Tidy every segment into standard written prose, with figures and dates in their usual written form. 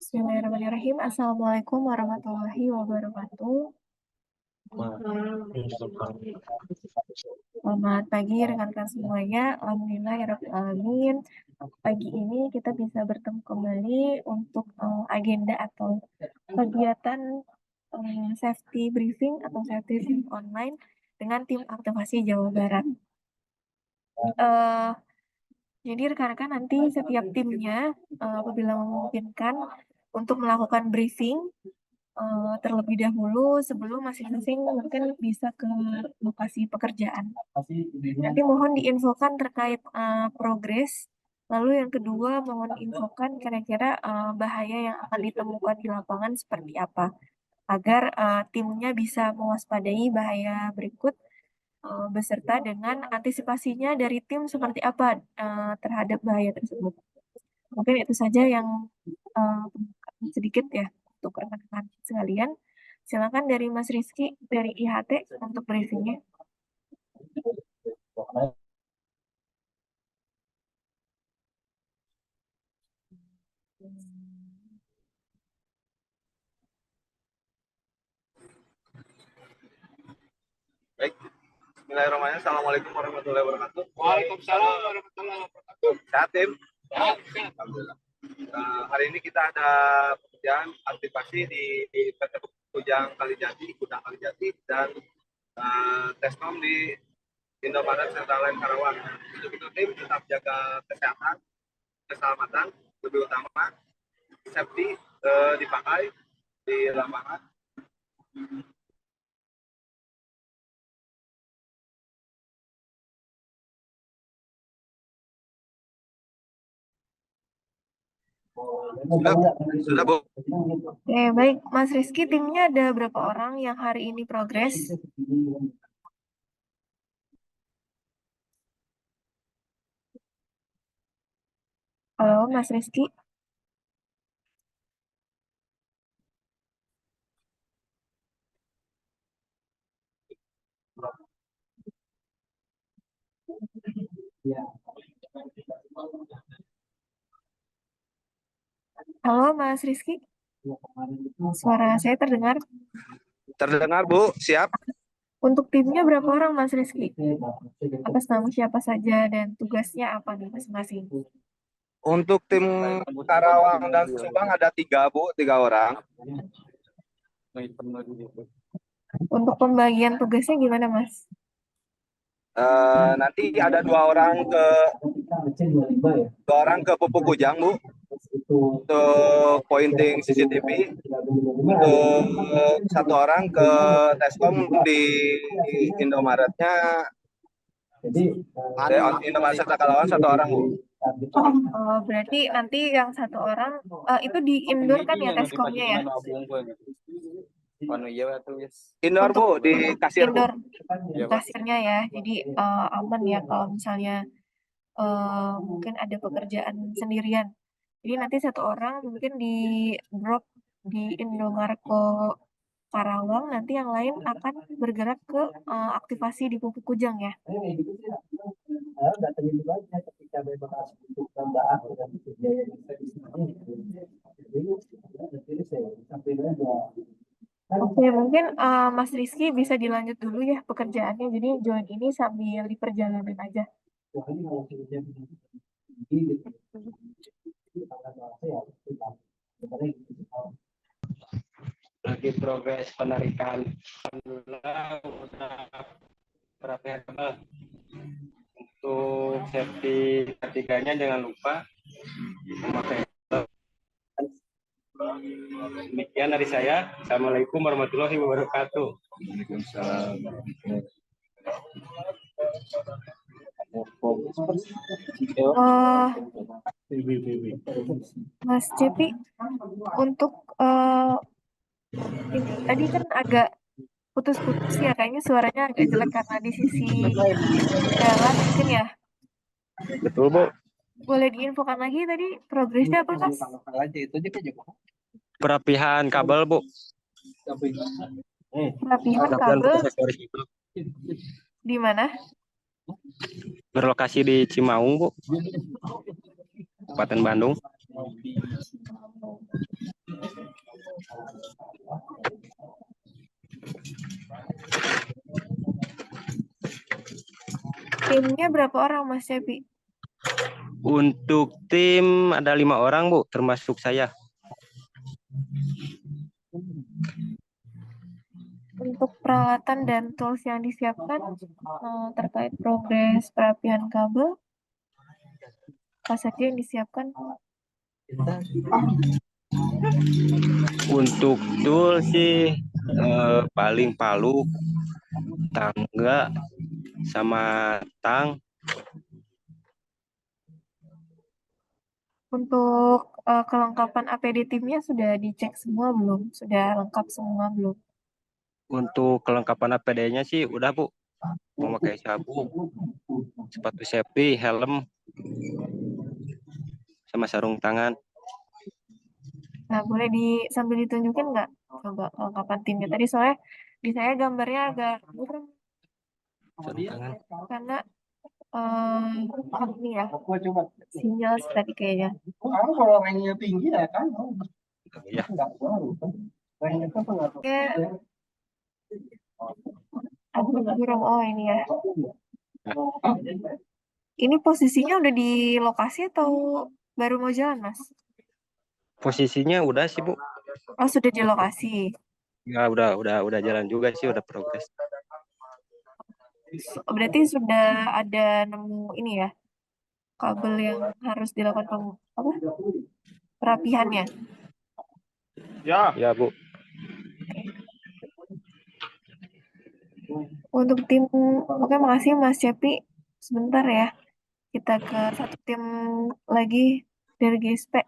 Bismillahirrahmanirrahim. Assalamualaikum warahmatullahi wabarakatuh. Selamat pagi rekan-rekan semuanya. Alhamdulillah ya Rabbil Alamin. Pagi ini kita bisa bertemu kembali untuk agenda atau kegiatan safety briefing atau safety briefing online dengan tim aktivasi Jawa Barat. Jadi rekan-rekan nanti setiap timnya apabila memungkinkan untuk melakukan briefing terlebih dahulu sebelum masing-masing mungkin bisa ke lokasi pekerjaan. Nanti mohon diinfokan terkait progres. Lalu yang kedua mohon infokan kira-kira bahaya yang akan ditemukan di lapangan seperti apa agar timnya bisa mewaspadai bahaya berikut beserta dengan antisipasinya dari tim seperti apa terhadap bahaya tersebut. Mungkin itu saja yang uh, sedikit ya untuk rekan-rekan sekalian. Silakan dari Mas Rizky dari IHT untuk briefingnya. Baik, Bismillahirrahmanirrahim. Assalamualaikum warahmatullahi wabarakatuh. Waalaikumsalam warahmatullahi wabarakatuh. Sehat tim? Alhamdulillah. Hari ini kita ada pekerjaan aktivasi di PT Kujang Kalijati, Gudang Kalijati, dan Tesnom di Indomaret Central Line Karawang. Untuk itu tim tetap jaga kesehatan, keselamatan, lebih utama safety dipakai di lapangan. Sudah, Bu. Oke, baik. Mas Rizky, timnya ada berapa orang yang hari ini progres? Halo, Mas Rizky. Halo, Mas Rizky. Suara saya terdengar? Terdengar, Bu. Siap. Untuk timnya berapa orang, Mas Rizky? Atas nama siapa saja dan tugasnya apa nih masing-masing? Untuk tim Karawang dan Subang ada 3, Bu, 3 orang. Untuk pembagian tugasnya gimana, Mas? Nanti ada 2 orang ke Pupuk Kujang, Bu, untuk pointing CCTV. Untuk 1 orang ke Teskom di Indomaretnya. Indomaret Serta 1 orang, Bu. Berarti nanti yang 1 orang itu di indoor kan ya Teskomnya ya? Indoor, Bu, di kasir, Bu. Indoor kasirnya ya. Jadi aman ya kalau misalnya mungkin ada pekerjaan sendirian. Jadi nanti 1 orang mungkin di drop di Indomaret Karawang, nanti yang lain akan bergerak ke aktivasi di Pupuk Kujang ya. Oke, mungkin Mas Rizky bisa dilanjut dulu ya pekerjaannya. Jadi join ini sambil di perjalanan aja. Lagi progres penarikan untuk safety ketiganya jangan lupa memakai. Demikian dari saya. Assalamualaikum warahmatullahi wabarakatuh. Waalaikumsalam. Mas Cepi, untuk ini tadi kan agak putus-putus ya, kayaknya suaranya agak jelek karena di sisi jalan mungkin ya. Betul, Bu. Boleh diinfokan lagi tadi progresnya apa, Mas? Perapihan kabel, Bu. Perapihan kabel di mana? Berlokasi di Cimaung, Bu. Kabupaten Bandung. Timnya berapa orang Mas Cepi? Untuk tim ada 5 orang, Bu, termasuk saya. Untuk peralatan dan tools yang disiapkan terkait progres perapian kabel, apa saja yang disiapkan? Untuk tool sih paling palu, tangga, sama tang. Untuk kelengkapan APD timnya sudah dicek semua belum? Sudah lengkap semua belum? Untuk kelengkapan APD-nya sih udah, Bu. Memakai sabuk, sepatu safety, helm, sama sarung tangan. Nah, boleh sambil ditunjukin nggak? Coba kelengkapan timnya. Tadi soalnya di saya gambarnya agak kurang Sarung tangan. karena ini ya sinyal tadi kayaknya. Kalau ranknya tinggi ya kan. Ya. Oke, aku kurang. Oh ini ya. Ini posisinya udah di lokasi atau baru mau jalan, Mas? Posisinya udah sih, Bu. Oh, sudah di lokasi. Ya udah jalan juga sih, udah progres. Berarti sudah ada nemu ini ya, kabel yang harus dilakukan perapihannya. Ya, Bu. Untuk tim, oke makasih Mas Cepi. Sebentar ya, kita ke satu tim lagi dari GSP.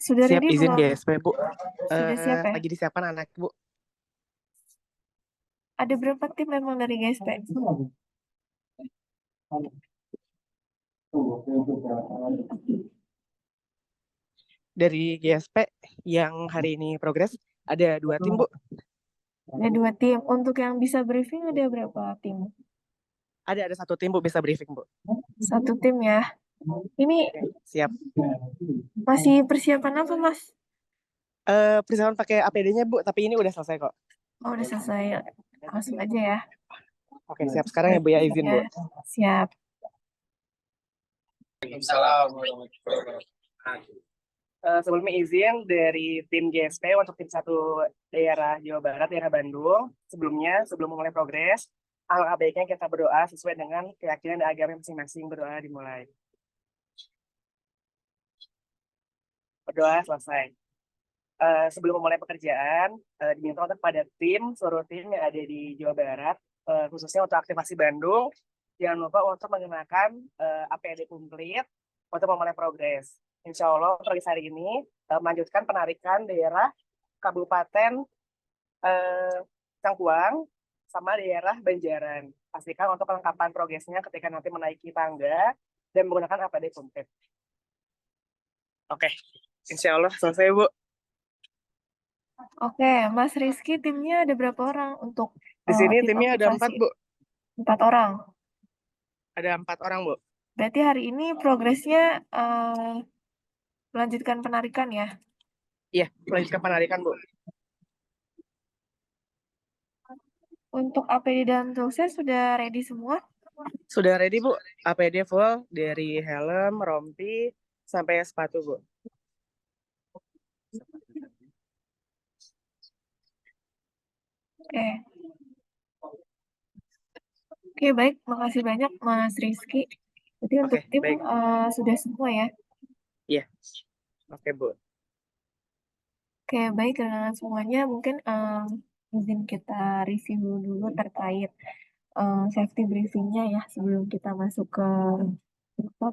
Sudah Siap ready izin belum? GSP, Bu. Sudah siap ya? Lagi disiapkan anak, Bu. Ada berapa tim memang dari GSP? Dari GSP yang hari ini progres ada 2 tim, Bu. Ada 2 tim. Untuk yang bisa briefing ada berapa tim? Ada 1 tim, Bu, bisa briefing, Bu. 1 tim ya. Ini Siap. masih persiapan apa, Mas? Persiapan pakai APD-nya, Bu, tapi ini udah selesai kok. Oh, udah selesai. Langsung aja ya. Oke, siap. Sekarang ya, Bu, ya izin, Bu. Siap. Sebelumnya izin dari tim GSP untuk tim 1 daerah Jawa Barat, daerah Bandung. Sebelumnya, sebelum memulai progres, alangkah baiknya kita berdoa sesuai dengan keyakinan dan agama masing-masing. Berdoa dimulai. Berdoa selesai. Sebelum memulai pekerjaan, diminta untuk pada seluruh tim yang ada di Jawa Barat, khususnya untuk aktivasi Bandung, jangan lupa untuk mengenakan APD komplit untuk memulai progres. Insya Allah progres hari ini melanjutkan penarikan daerah Kabupaten Cangkuang sama daerah Banjaran. Pastikan untuk kelengkapan progresnya ketika nanti menaiki tangga dan menggunakan APD komplit. Oke, insya Allah selesai, Bu. Oke, Mas Rizky timnya ada berapa orang untuk Di sini tim timnya ada 4, aktivasi? Bu. 4 orang. Ada 4 orang, Bu. Berarti hari ini progresnya melanjutkan penarikan ya? Iya, melanjutkan penarikan, Bu. Untuk APD dan toolsnya sudah ready semua? Sudah ready, Bu. APD full dari helm, rompi, sampai sepatu, Bu. Oke. Oke, baik. Makasih banyak, Mas Rizky. Jadi untuk tim baik. sudah semua ya? Iya. Oke, Bu. Oke, baik dengan semuanya. Mungkin izin kita review dulu terkait safety briefingnya ya sebelum kita masuk ke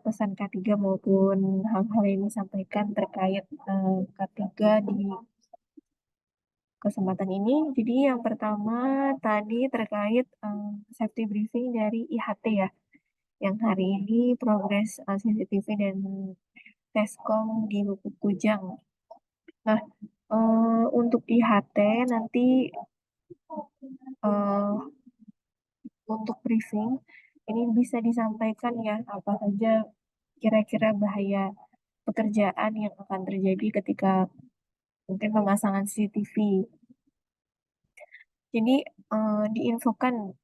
pesan K3 maupun hal-hal yang disampaikan terkait K3 di kesempatan ini. Jadi yang pertama tadi terkait safety briefing dari IHT ya, yang hari ini progres CCTV dan Teskom di Lubuk Kujang. Nah, untuk IHT nanti untuk briefing ini bisa disampaikan ya apa saja kira-kira bahaya pekerjaan yang akan terjadi ketika mungkin pemasangan CCTV. Jadi diinfokan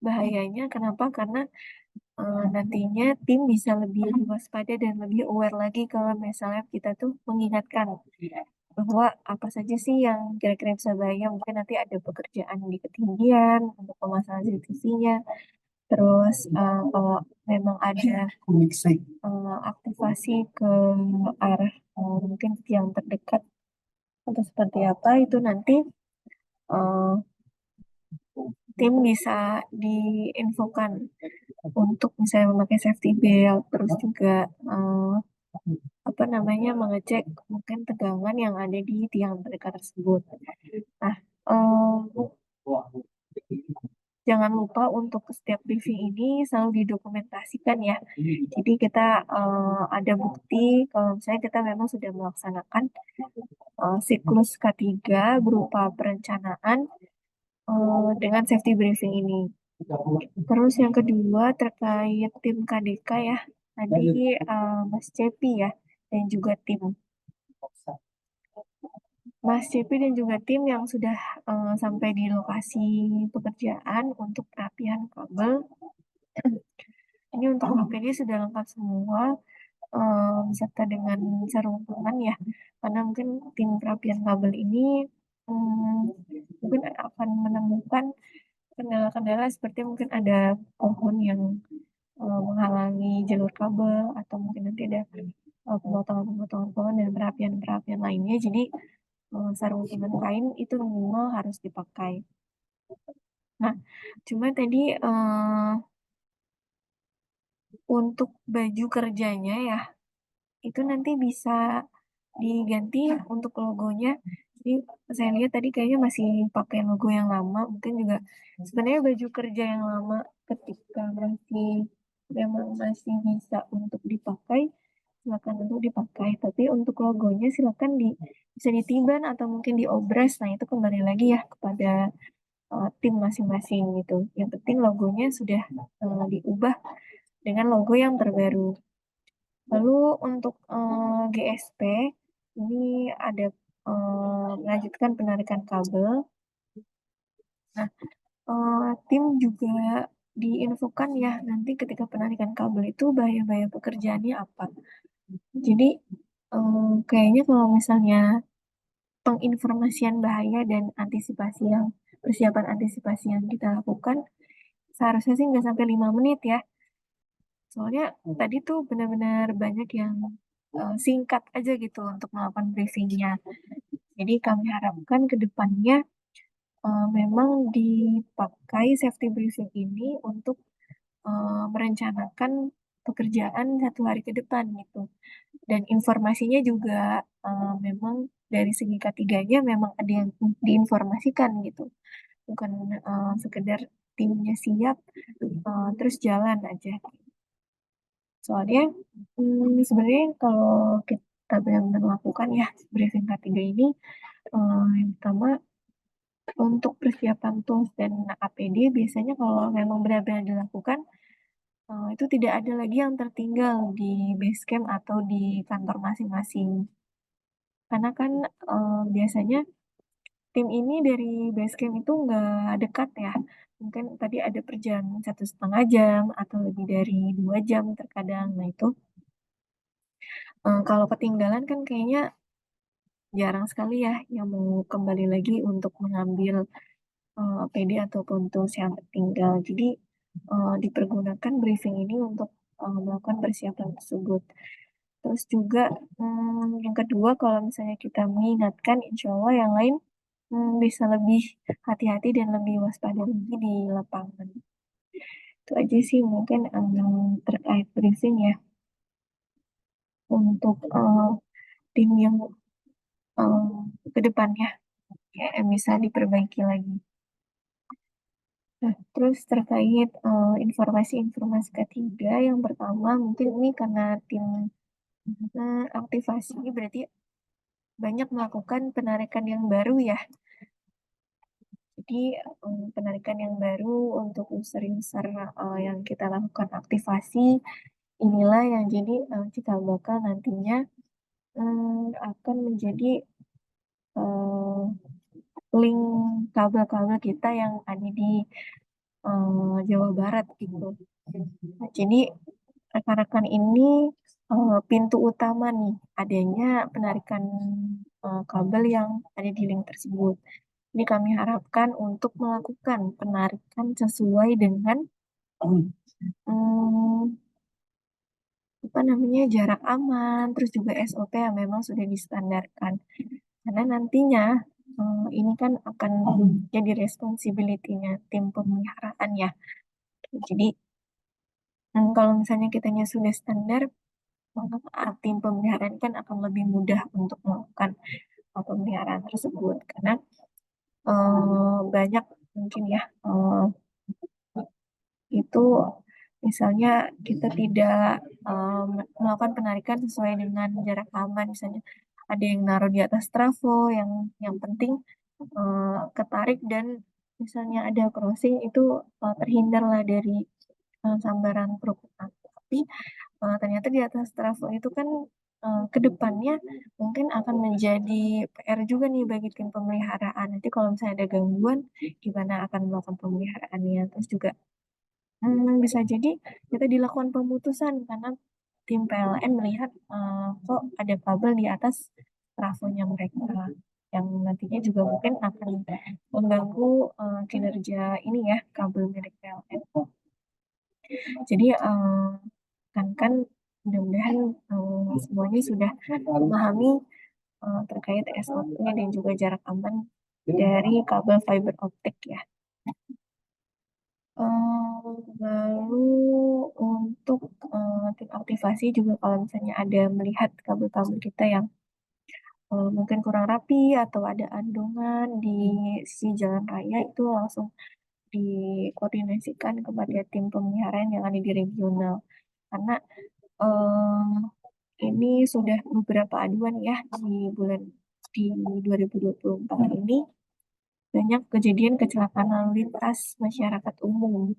bahayanya. Kenapa? Karena nantinya tim bisa lebih waspada dan lebih aware lagi kalau misalnya kita tuh mengingatkan bahwa apa saja sih yang kira-kira bisa bahaya. Mungkin nanti ada pekerjaan di ketinggian untuk pemasangan CCTV-nya. Terus kalau memang ada aktivasi ke arah mungkin yang terdekat atau seperti apa, itu nanti eh, tim bisa diinfokan untuk misalnya memakai safety belt, terus juga apa namanya mengecek mungkin tegangan yang ada di tiang terdekat tersebut. Nah, jangan lupa untuk setiap briefing ini selalu didokumentasikan ya. Jadi kita ada bukti kalau misalnya kita memang sudah melaksanakan siklus K3 berupa perencanaan dengan safety briefing ini. Terus yang kedua terkait tim KDK ya. Tadi Mas Cepi ya dan juga tim. Mas Cepi dan juga tim yang sudah sampai di lokasi pekerjaan untuk perapian kabel. Ini untuk APD sudah lengkap semua, beserta dengan sarung tangan ya. Karena mungkin tim perapian kabel ini mungkin akan menemukan kendala-kendala seperti mungkin ada pohon yang menghalangi jalur kabel atau mungkin nanti ada pemotongan-pemotongan pohon dan perapian-perapian lainnya. Jadi sarung tangan kain itu minimal harus dipakai. Nah, cuma tadi untuk baju kerjanya ya, itu nanti bisa diganti untuk logonya. Jadi saya lihat tadi kayaknya masih pakai logo yang lama. Mungkin juga sebenarnya baju kerja yang lama ketika memang masih bisa untuk dipakai, silakan untuk dipakai. Tapi untuk logonya silakan bisa ditiban atau mungkin diobras. Nah, itu kembali lagi ya kepada tim masing-masing gitu. Yang penting logonya sudah diubah dengan logo yang terbaru. Lalu untuk GSP ini ada melanjutkan penarikan kabel. Nah, tim juga diinfokan ya nanti ketika penarikan kabel itu bahaya-bahaya pekerjaannya apa. Jadi kayaknya kalau misalnya penginformasian bahaya dan persiapan antisipasi yang kita lakukan seharusnya sih nggak sampai 5 menit ya. Soalnya tadi tuh benar-benar banyak yang singkat aja gitu untuk melakukan briefingnya. Jadi kami harapkan ke depannya memang dipakai safety briefing ini untuk merencanakan pekerjaan 1 hari ke depan gitu. Dan informasinya juga memang dari segi ketiganya memang ada yang diinformasikan gitu. Bukan sekedar timnya siap terus jalan aja. Soalnya sebenarnya kalau kita benar-benar melakukan ya briefing K3 ini, yang pertama untuk persiapan tools dan APD biasanya kalau memang benar-benar dilakukan, itu tidak ada lagi yang tertinggal di base camp atau di kantor masing-masing. Karena kan biasanya tim ini dari base camp itu nggak dekat ya. Mungkin tadi ada perjalanan 1,5 jam atau lebih dari 2 jam terkadang. Nah itu kalau ketinggalan kan kayaknya jarang sekali ya yang mau kembali lagi untuk mengambil PD ataupun tools yang tertinggal. Jadi dipergunakan briefing ini untuk melakukan persiapan tersebut. Terus juga yang kedua kalau misalnya kita mengingatkan, insya Allah yang lain bisa lebih hati-hati dan lebih waspada lagi di lapangan. Itu aja sih mungkin terkait briefing ya untuk tim yang ke depannya ya, yang bisa diperbaiki lagi. Nah, terus terkait informasi-informasi ketiga, yang pertama mungkin ini karena tim aktivasi berarti banyak melakukan penarikan yang baru ya. Jadi penarikan yang baru untuk user-user yang kita lakukan aktivasi inilah yang jadi cikal bakal nantinya akan menjadi link kabel-kabel kita yang ada di Jawa Barat gitu. Nah, jadi rekan-rekan ini pintu utama nih adanya penarikan kabel yang ada di link tersebut. Ini kami harapkan untuk melakukan penarikan sesuai dengan hmm, apa namanya jarak aman, terus juga SOP yang memang sudah distandarkan. Karena nantinya ini kan akan jadi responsibility-nya tim pemeliharaan ya. Jadi kalau misalnya kitanya sudah standar, maka tim pemeliharaan kan akan lebih mudah untuk melakukan pemeliharaan tersebut. Karena banyak mungkin ya itu misalnya kita tidak melakukan penarikan sesuai dengan jarak aman, misalnya ada yang naruh di atas trafo, yang penting ketarik dan misalnya ada crossing itu terhindarlah dari sambaran truk. Nah, tapi ternyata di atas trafo itu kan ke depannya mungkin akan menjadi PR juga nih bagi tim pemeliharaan. Nanti kalau misalnya ada gangguan, gimana akan melakukan pemeliharaannya. Terus juga bisa jadi kita dilakukan pemutusan karena tim PLN melihat kok ada kabel di atas trafonya mereka yang nantinya juga mungkin akan mengganggu kinerja ini ya kabel milik PLN. Jadi kan mudah-mudahan semuanya sudah memahami terkait SOP dan juga jarak aman dari kabel fiber optik ya. Lalu untuk tim aktivasi juga kalau misalnya ada melihat kabel-kabel kita yang mungkin kurang rapi atau ada andongan di sisi jalan raya itu langsung dikoordinasikan kepada tim pemeliharaan yang ada di regional. Karena ini sudah beberapa aduan ya di 2024 ini banyak kejadian kecelakaan lalu lintas masyarakat umum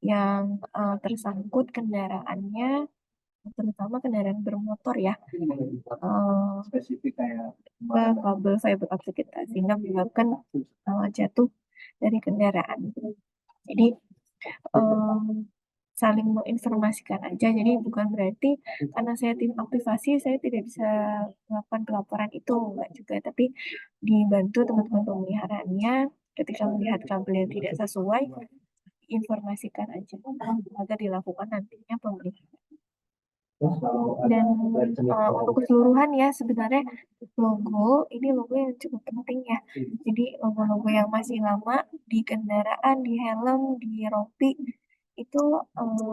yang tersangkut kendaraannya, terutama kendaraan bermotor ya, ke kabel fiber optik kita sehingga menyebabkan jatuh dari kendaraan. Jadi saling menginformasikan aja. Jadi bukan berarti karena saya tim aktivasi saya tidak bisa melakukan pelaporan itu, enggak juga. Tapi dibantu teman-teman pemeliharaannya ketika melihat kabel yang tidak sesuai, informasikan aja agar dilakukan nantinya pemeliharaan. Dan untuk keseluruhan ya sebenarnya ini logo yang cukup penting ya. Jadi logo-logo yang masih lama di kendaraan, di helm, di rompi itu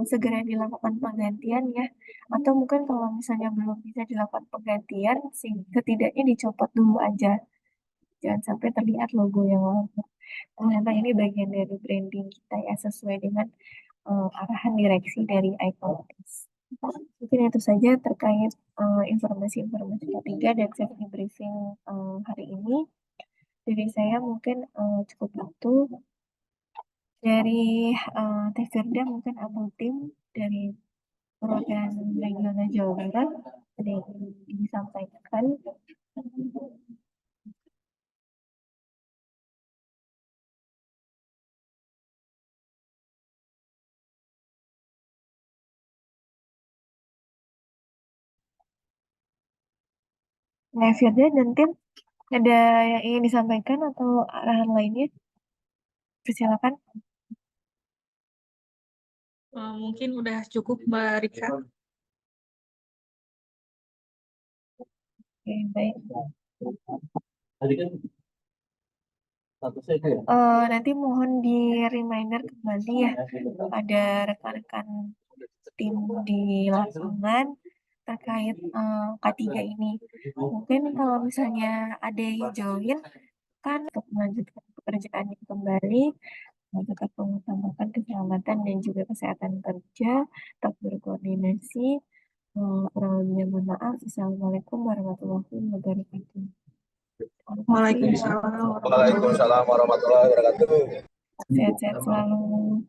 segera dilakukan penggantian ya. Atau mungkin kalau misalnya belum bisa dilakukan penggantian, setidaknya dicopot dulu aja. Jangan sampai terlihat logo yang lama. Ternyata ini bagian dari branding kita ya sesuai dengan arahan direksi dari iCommerce. Mungkin itu saja terkait informasi-informasi ketiga dan safety briefing hari ini. Dari saya mungkin cukup itu. Dari Teh Firda mungkin atau tim dari perwakilan regional Jawa Barat ada yang ingin disampaikan. Nah, Firda dan tim ada yang ingin disampaikan atau arahan lainnya? Persilakan. Mungkin udah cukup Mbak Rika. Oke, baik. Nanti mohon di reminder kembali ya pada rekan-rekan tim di lapangan terkait K3 ini. Mungkin kalau misalnya ada yang join kan untuk melanjutkan pekerjaannya kembali, tetap mengutamakan keselamatan dan juga kesehatan kerja, tetap berkoordinasi. Kurang lebihnya mohon maaf. Assalamualaikum warahmatullahi wabarakatuh. Waalaikumsalam warahmatullahi wabarakatuh. Waalaikumsalam warahmatullahi wabarakatuh. Sehat-sehat selalu.